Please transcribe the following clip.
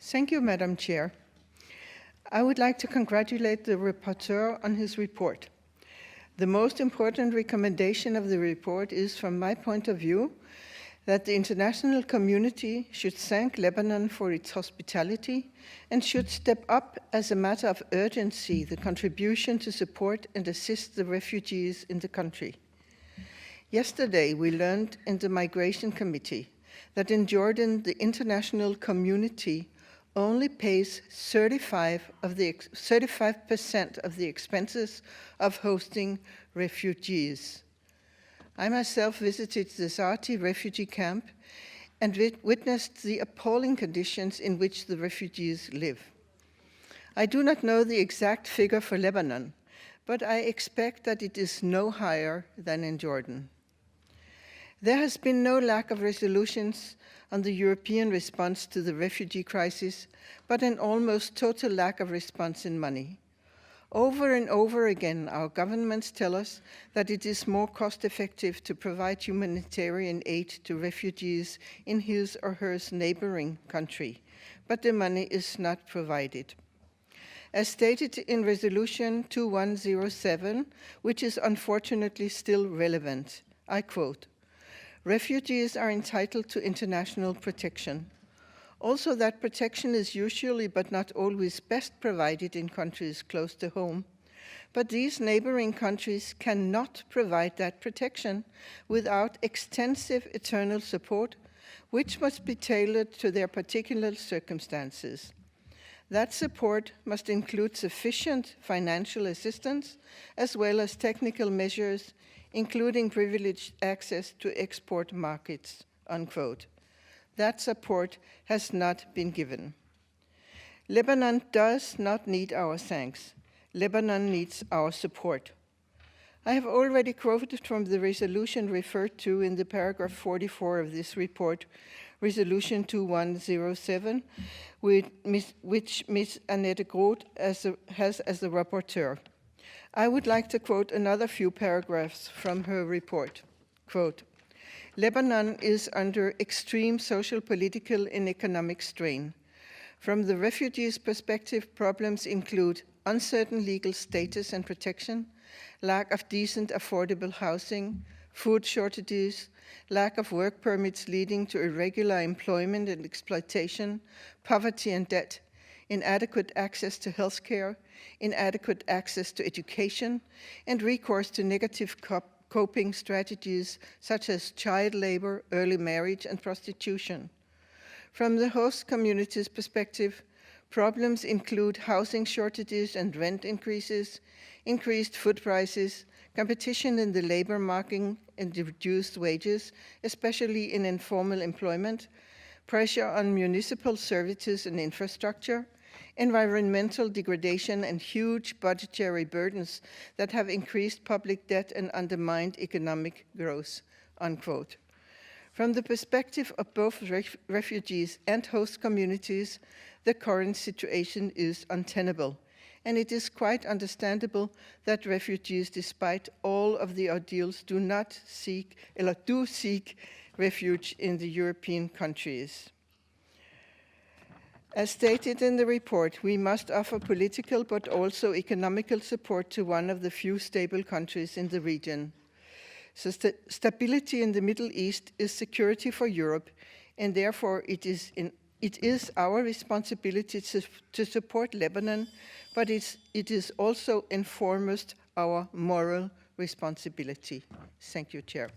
Thank you, Madam Chair. I would like to congratulate the rapporteur on his report. The most important recommendation of the report is, from my point of view, that the international community should thank Lebanon for its hospitality and should step up as a matter of urgency the contribution to support and assist the refugees in the country. Yesterday, we learned in the Migration Committee that in Jordan, the international community only pays 35% of the expenses of hosting refugees. I myself visited the Zati refugee camp and witnessed the appalling conditions in which the refugees live. I do not know the exact figure for Lebanon, but I expect that it is no higher than in Jordan. There has been no lack of resolutions on the European response to the refugee crisis, but an almost total lack of response in money. Over and over again, our governments tell us that it is more cost-effective to provide humanitarian aid to refugees in his or her neighboring country, but the money is not provided. As stated in Resolution 2107, which is unfortunately still relevant, I quote, "Refugees are entitled to international protection. Also, that protection is usually but not always best provided in countries close to home. But these neighboring countries cannot provide that protection without extensive internal support, which must be tailored to their particular circumstances. That support must include sufficient financial assistance as well as technical measures, including privileged access to export markets," unquote. That support has not been given. Lebanon does not need our thanks. Lebanon needs our support. I have already quoted from the resolution referred to in the paragraph 44 of this report, Resolution 2107, which Ms. Annette Groth has as the rapporteur. I would like to quote another few paragraphs from her report. Quote, "Lebanon is under extreme social, political, and economic strain. From the refugees' perspective, problems include uncertain legal status and protection, lack of decent, affordable housing, food shortages, lack of work permits leading to irregular employment and exploitation, poverty and debt, inadequate access to healthcare, inadequate access to education, and recourse to negative coping strategies such as child labor, early marriage, and prostitution. From the host community's perspective, problems include housing shortages and rent increases, increased food prices, competition in the labor market and reduced wages, especially in informal employment, pressure on municipal services and infrastructure, environmental degradation, and huge budgetary burdens that have increased public debt and undermined economic growth," unquote. From the perspective of both refugees and host communities, the current situation is untenable, and it is quite understandable that refugees, despite all of the ordeals, do seek refuge in the European countries. As stated in the report, we must offer political but also economical support to one of the few stable countries in the region. So stability in the Middle East is security for Europe, and therefore it is our responsibility to support Lebanon, but it is also and foremost our moral responsibility. Thank you, Chair.